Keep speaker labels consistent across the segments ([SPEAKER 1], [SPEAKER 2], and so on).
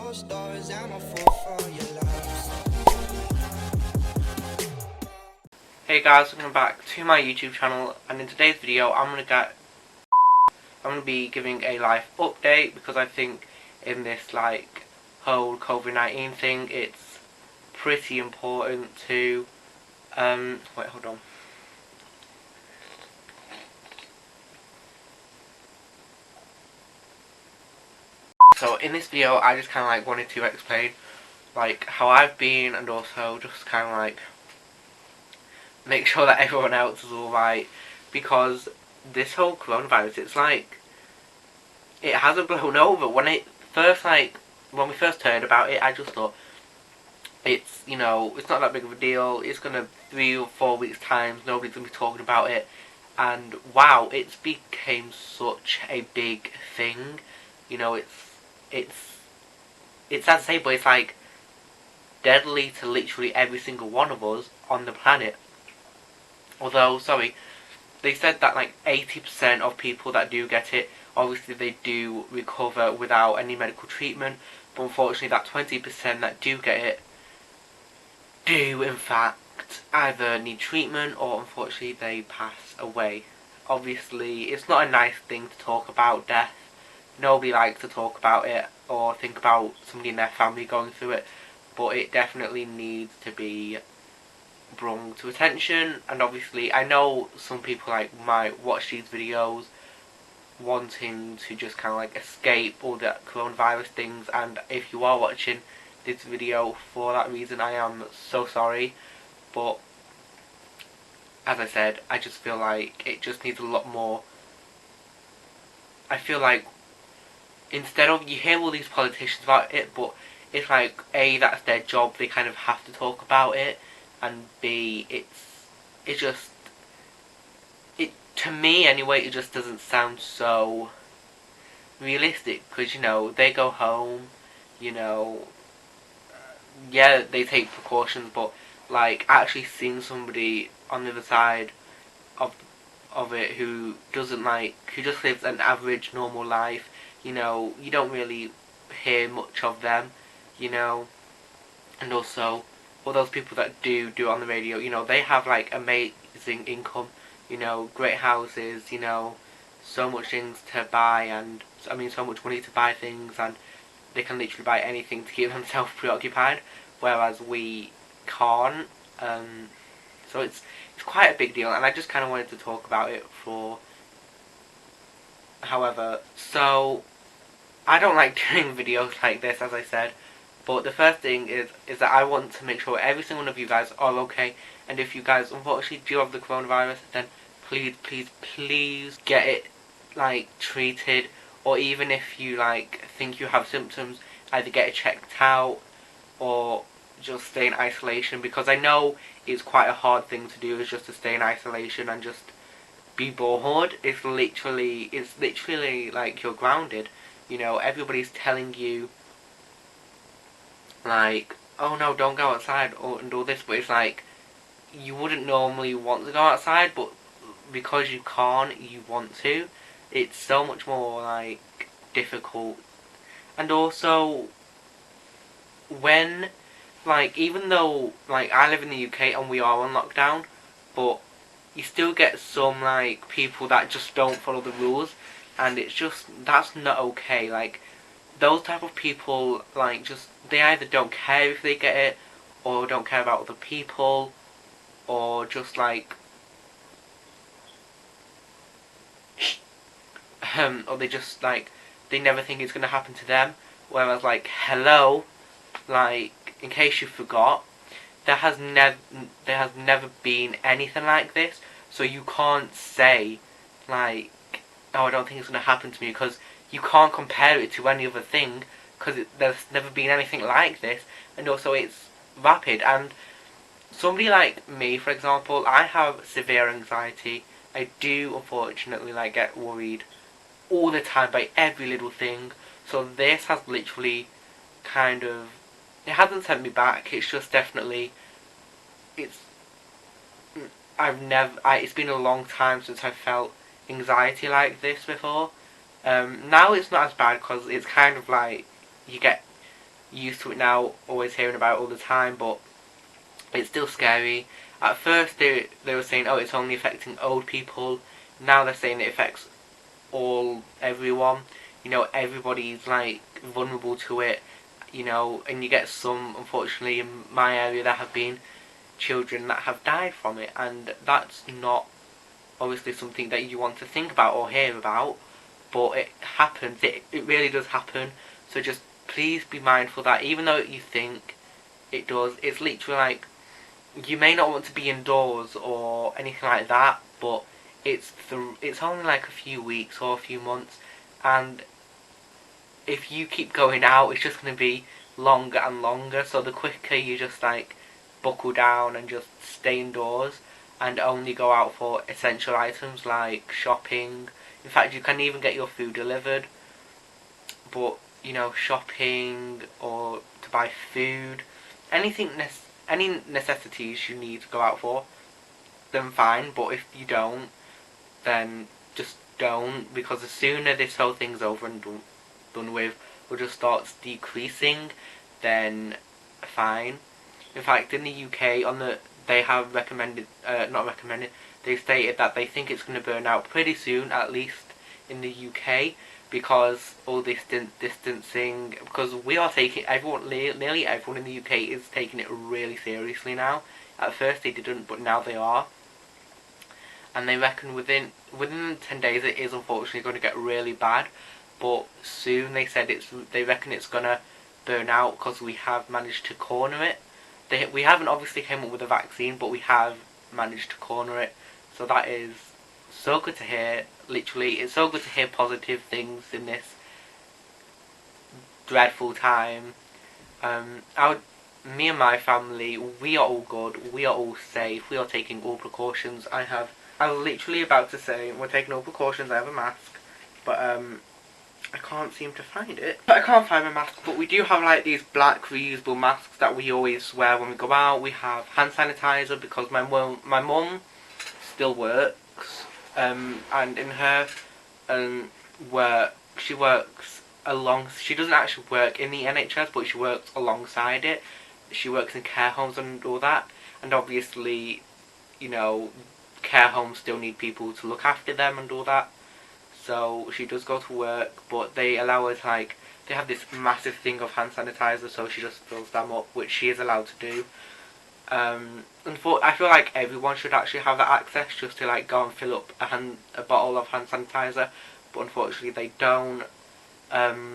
[SPEAKER 1] closed doors, I'm a fool for your love.
[SPEAKER 2] Hey guys, welcome back to my YouTube channel, and in today's video I'm gonna be giving a life update because I think in this whole COVID-19 thing it's pretty important to wait, hold on. So in this video I just kinda wanted to explain how I've been, and also just kinda make sure that everyone else is alright, because this whole coronavirus, it hasn't blown over. When we first heard about it, I just thought it's not that big of a deal. It's gonna 3 or 4 weeks time, nobody's gonna be talking about it, and wow, it's became such a big thing. It's sad to say, but it's deadly to literally every single one of us on the planet. Although, sorry, they said that 80% of people that do get it, obviously they do recover without any medical treatment, but unfortunately that 20% that do get it do in fact either need treatment or unfortunately they pass away. Obviously it's not a nice thing to talk about, death. Nobody likes to talk about it or think about somebody in their family going through it, but it definitely needs to be brought to attention. And obviously I know some people might watch these videos wanting to just escape all the coronavirus things, and if you are watching this video for that reason, I am so sorry, but as I said, I just feel like it just needs a lot more. I feel like instead of, you hear all these politicians about it, but it's A, that's their job, they kind of have to talk about it, and B, it's just, to me anyway, it just doesn't sound so realistic, because they go home, yeah, they take precautions, but actually seeing somebody on the other side of it who doesn't who just lives an average normal life, you don't really hear much of them, and also all those people that do it on the radio, they have amazing income, great houses, so much things to buy, and I mean so much money to buy things, and they can literally buy anything to keep themselves preoccupied, whereas we can't. So it's quite a big deal, and I just kind of wanted to talk about it for. However, so I don't like doing videos like this, as I said, but the first thing is that I want to make sure every single one of you guys are okay, and if you guys unfortunately do have the coronavirus, then please, please, please get it treated, or even if you think you have symptoms, either get it checked out or just stay in isolation, because I know it's quite a hard thing to do, is just to stay in isolation and just be bored. It's literally you're grounded. Everybody's telling you oh no, don't go outside and all this, but it's you wouldn't normally want to go outside, but because you can't, you want to. It's so much more difficult. And also, when even though I live in the UK and we are on lockdown, but you still get some people that just don't follow the rules, and it's just, that's not okay. Those type of people just, they either don't care if they get it, or don't care about other people, or just or they just they never think it's gonna happen to them. Whereas hello, in case you forgot, there has never been anything like this, so you can't say oh, I don't think it's gonna happen to me, because you can't compare it to any other thing, because there's never been anything like this, and also it's rapid. And somebody like me, for example, I have severe anxiety. I do unfortunately get worried all the time by every little thing, so this has literally it hasn't sent me back, it's just definitely, it's it's been a long time since I've felt anxiety like this before. Now it's not as bad, because it's you get used to it now, always hearing about it all the time, but it's still scary. At first they were saying, oh, it's only affecting old people. Now they're saying it affects everyone. Everybody's like vulnerable to it. And you get some, unfortunately, in my area, there have been children that have died from it, and that's not obviously something that you want to think about or hear about, but it happens. It really does happen. So just please be mindful that even though you think it does, it's literally like, you may not want to be indoors or anything like that, but it's only like a few weeks or a few months, and if you keep going out, it's just going to be longer and longer. So the quicker you just like buckle down and just stay indoors and only go out for essential items like shopping. In fact, you can even get your food delivered, but shopping or to buy food, any necessities you need to go out for, then fine. But if you don't, then just don't, because the sooner this whole thing's over and done with, or just starts decreasing, then fine. In fact, in the UK, they have not recommended, they stated that they think it's going to burn out pretty soon, at least in the UK, because all this distancing, because we are taking, nearly everyone in the UK is taking it really seriously now. At first they didn't, but now they are. And they reckon within 10 days it is unfortunately going to get really bad, but soon they reckon it's going to burn out, because we have managed to corner it. We haven't obviously came up with a vaccine, but we have managed to corner it. So that is so good to hear. Literally, it's so good to hear positive things in this dreadful time. Me and my family, we are all good. We are all safe. We are taking all precautions. I was literally about to say we're taking all precautions. I have a mask, but I can't seem to find it. I can't find my mask, but we do have like these black reusable masks that we always wear when we go out. We have hand sanitizer because my mum still works, and in her work, she doesn't actually work in the NHS, but she works alongside it. She works in care homes and all that, and obviously, care homes still need people to look after them and all that. So she does go to work, but they allow her to they have this massive thing of hand sanitizer, so she just fills them up, which she is allowed to do. I feel like everyone should actually have that access, just to go and fill up a bottle of hand sanitizer, but unfortunately they don't. So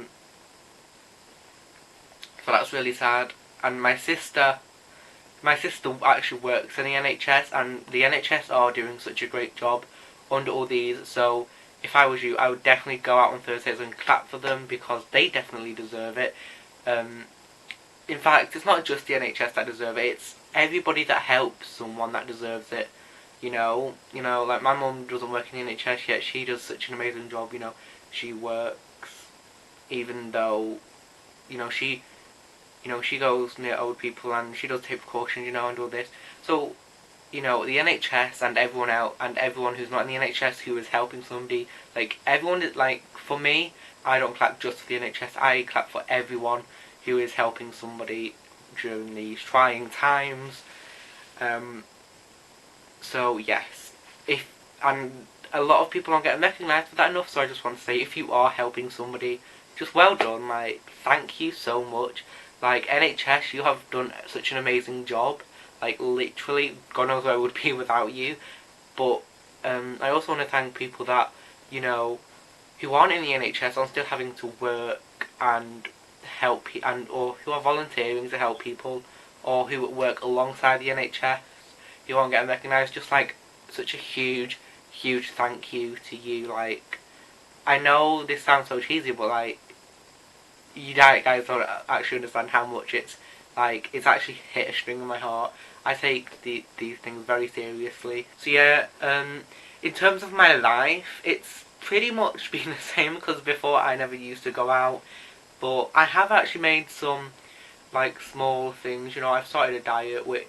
[SPEAKER 2] that's really sad. And my sister actually works in the NHS, and the NHS are doing such a great job under all these. So if I was you, I would definitely go out on Thursdays and clap for them, because they definitely deserve it. In fact, it's not just the NHS that deserve it, it's everybody that helps someone that deserves it. Like my mum doesn't work in the NHS yet, she does such an amazing job. She works, even though, she goes near old people and she does take precautions, and all this. So, the NHS and everyone else, and everyone who's not in the NHS who is helping somebody, everyone is, for me, I don't clap just for the NHS, I clap for everyone who is helping somebody during these trying times. So yes, and a lot of people aren't getting recognised for that enough, so I just want to say, if you are helping somebody, just well done, thank you so much. NHS, you have done such an amazing job. Literally, God knows where I would be without you. But I also want to thank people that, who aren't in the NHS and still having to work and help, or who are volunteering to help people, or who work alongside the NHS, who aren't getting recognised. Just such a huge thank you to you. I know this sounds so cheesy, but you guys don't actually understand how much it's actually hit a string in my heart. I take these things very seriously. So yeah, in terms of my life, it's pretty much been the same, because before I never used to go out, but I have actually made some small things. I've started a diet, which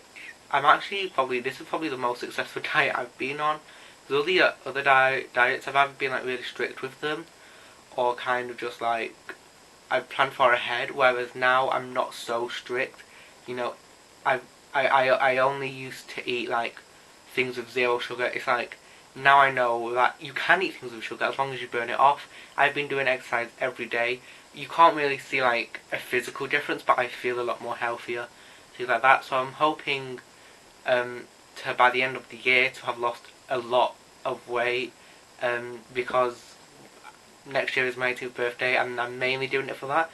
[SPEAKER 2] this is probably the most successful diet I've been on. Because all the other diets I've either been really strict with them, or kind of just I plan far ahead, whereas now I'm not so strict. You know, I only used to eat like things with zero sugar. It's like now I know that you can eat things with sugar as long as you burn it off. I've been doing exercise every day. You can't really see like a physical difference, but I feel a lot more healthier, things like that. So I'm hoping to by the end of the year to have lost a lot of weight, because next year is my 18th birthday, and I'm mainly doing it for that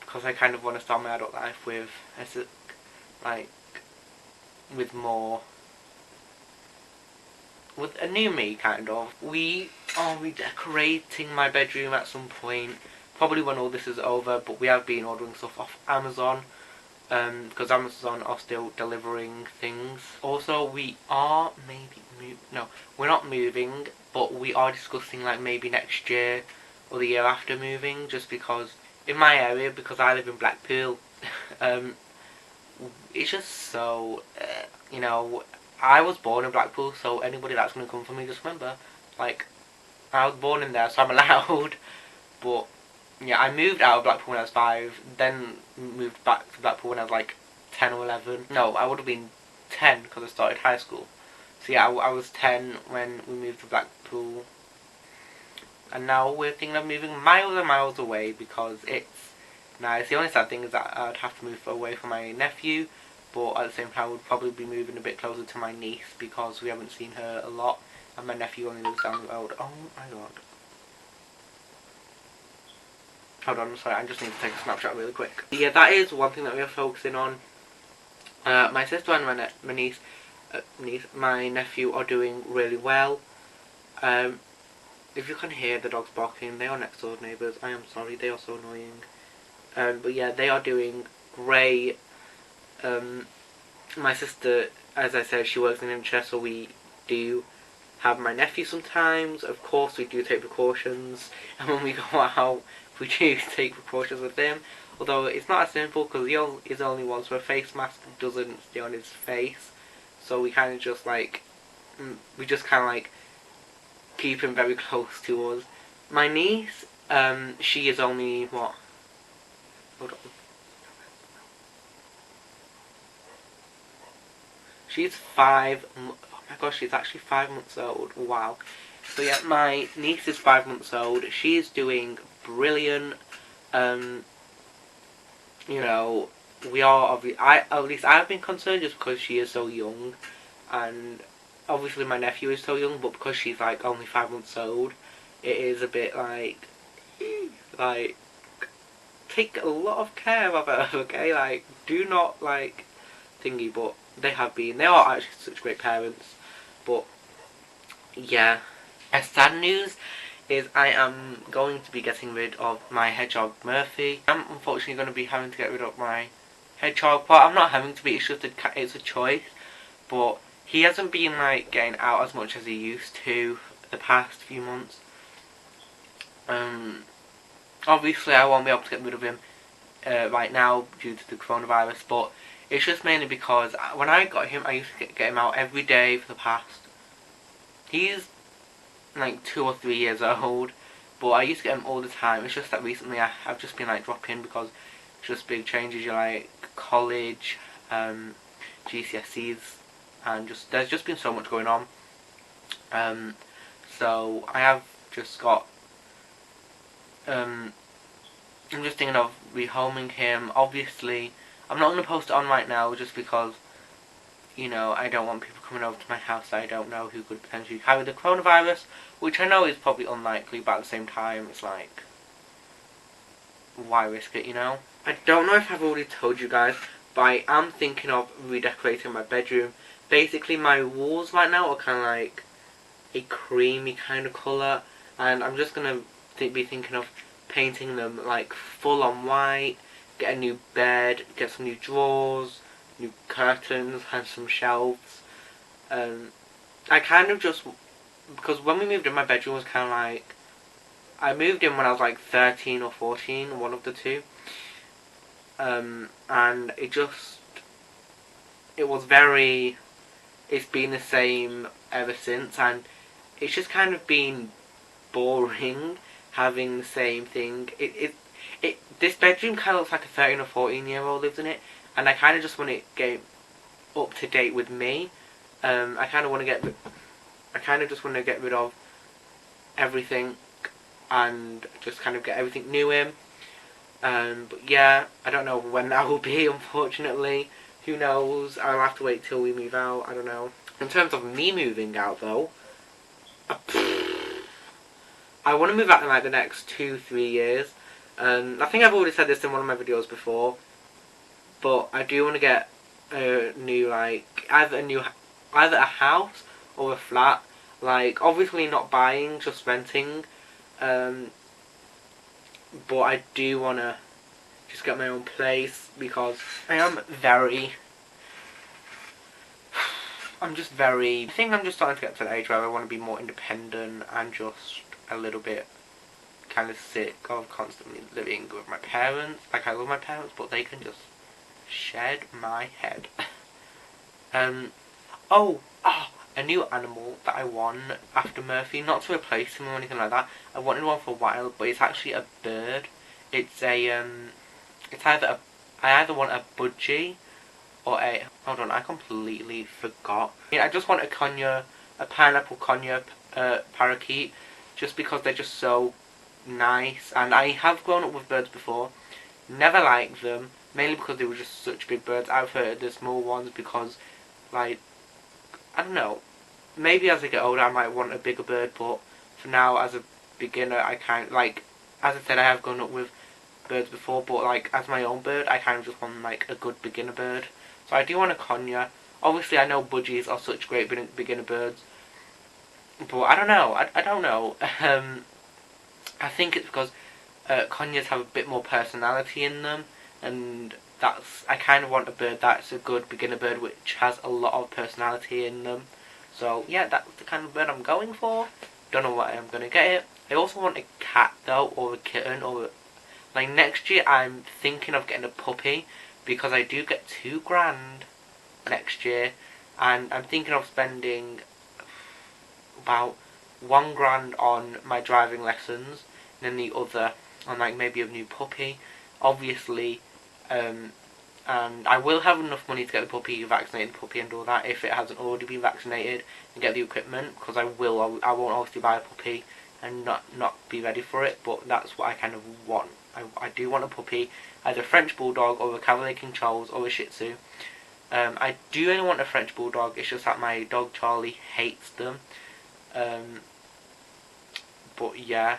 [SPEAKER 2] because I kind of want to start my adult life with like with more with a new me, kind of. We are redecorating my bedroom at some point, probably when all this is over, but we have been ordering stuff off Amazon, because Amazon are still delivering things. Also, we are no, we're not moving, but we are discussing like maybe next year or the year after moving, just because in my area, because I live in Blackpool, um, it's just so, you know, I was born in Blackpool, so anybody that's going to come for me, just remember, like, I was born in there, so I'm allowed, but, yeah, I moved out of Blackpool when I was 5, then moved back to Blackpool when I was, like, 10 or 11. No, I would have been 10, because I started high school. So, yeah, I was 10 when we moved to Blackpool, and now we're thinking of moving miles and miles away, because it's nice. The only sad thing is that I'd have to move away from my nephew, but at the same time I would probably be moving a bit closer to my niece because we haven't seen her a lot, and my nephew only lives down the road. Oh my god. Hold on, I'm sorry, I just need to take a snapshot really quick. Yeah, that is one thing that we are focusing on. My sister and my nephew are doing really well. If you can hear the dogs barking, they are next door neighbours. I am sorry, they are so annoying. But yeah, they are doing great. My sister, as I said, she works in NHS, so we do have my nephew sometimes. Of course, we do take precautions, and when we go out, we do take precautions with him. Although it's not as simple because he is only one, so a face mask doesn't stay on his face. So we kind of just like, we just kind of like keep him very close to us. My niece, she is only what? Hold on. She's 5. Oh my gosh, she's actually 5 months old. Wow. So yeah, my niece is 5 months old. She is doing brilliant. You know, we are at least I've been concerned just because she is so young, and obviously my nephew is so young, but because she's like only 5 months old, it is a bit like take a lot of care of her, okay? Like, do not like thingy, but they are actually such great parents. But yeah, a sad news is I am going to be getting rid of my hedgehog Murphy. I'm unfortunately going to be having to get rid of my hedgehog. Well, I'm not having to be. It's just it's a choice. But he hasn't been like getting out as much as he used to the past few months. Obviously, I won't be able to get rid of him right now due to the coronavirus, but it's just mainly because when I got him, I used to get him out every day for the past. He's like 2 or 3 years old, but I used to get him all the time. It's just that recently I've just been like dropping because it's just big changes. You're like college, GCSEs, and there's just been so much going on. So I have just got. I'm just thinking of rehoming him. Obviously, I'm not going to post it on right now just because, you know, I don't want people coming over to my house that I don't know who could potentially carry the coronavirus, which I know is probably unlikely, but at the same time, it's like, why risk it, you know? I don't know if I've already told you guys, but I am thinking of redecorating my bedroom. Basically, my walls right now are kind of like a creamy kind of colour, and I'm just going to be thinking of painting them like full on white, get a new bed, get some new drawers, new curtains, and some shelves. I kind of just, because when we moved in, my bedroom was kind of like, I moved in when I was like 13 or 14, one of the two, and it was very, it's been the same ever since, and it's just kind of been boring having the same thing. this bedroom kind of looks like a 13 or 14-year-old lives in it, and I kind of just want to get up to date with me. I kind of just want to get rid of everything and just kind of get everything new in. But yeah, I don't know when that will be, unfortunately. Who knows? I'll have to wait till we move out. I don't know. In terms of me moving out, though, I want to move out in like the next 2-3 years. I think I've already said this in one of my videos before, but I do want to get a new, like, either a house or a flat. Like, obviously not buying, just renting. But I do want to just get my own place because I think I'm just starting to get to the age where I want to be more independent and just a little bit kind of sick of constantly living with my parents. Like, I love my parents, but they can just shed my head. A new animal that I want after Murphy, not to replace him or anything like that. I wanted one for a while, but it's actually a bird. It's I either want a budgie or a, hold on, I completely forgot. I just want a pineapple conure parakeet, just because they're just so nice. And I have grown up with birds before, never liked them, mainly because they were just such big birds. I prefer the small ones because, like, I don't know, maybe as I get older I might want a bigger bird, but for now, as a beginner, I kind of, like, as I said, I have grown up with birds before, but like, as my own bird, I kind of just want like a good beginner bird. So I do want a conure. Obviously, I know budgies are such great beginner birds, but I don't know. I don't know. I think it's because conures have a bit more personality in them, and I kind of want a bird that's a good beginner bird which has a lot of personality in them. So yeah, that's the kind of bird I'm going for. Don't know what I'm gonna get it. I also want a cat though, or a kitten, or like next year I'm thinking of getting a puppy because I do get $2,000 next year, and I'm thinking of spending about $1,000 on my driving lessons, and then the other on like maybe a new puppy. Obviously, and I will have enough money to get the puppy, vaccinate the puppy and all that if it hasn't already been vaccinated, and get the equipment, because I won't obviously buy a puppy and not be ready for it, but that's what I kind of want. I do want a puppy, either a French Bulldog or a Cavalier King Charles or a Shih Tzu. I do only want a French Bulldog, it's just that my dog Charlie hates them. But yeah,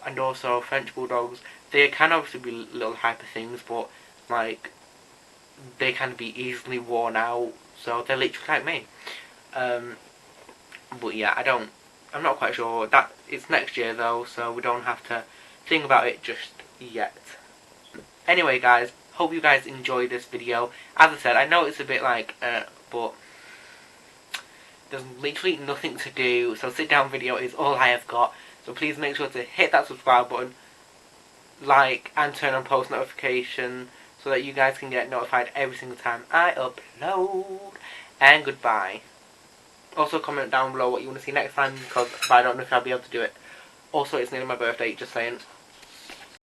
[SPEAKER 2] and also French Bulldogs, they can obviously be little hyper things, but like, they can be easily worn out, so they're literally like me. But yeah, I'm not quite sure. That it's next year though, so we don't have to think about it just yet. Anyway guys, hope you guys enjoyed this video. As I said, I know it's a bit like, but there's literally nothing to do, so sit down video is all I have got. So please make sure to hit that subscribe button, like, and turn on post notification so that you guys can get notified every single time I upload. And goodbye. Also comment down below what you want to see next time, because I don't know if I'll be able to do it. Also, it's nearly my birthday, just saying.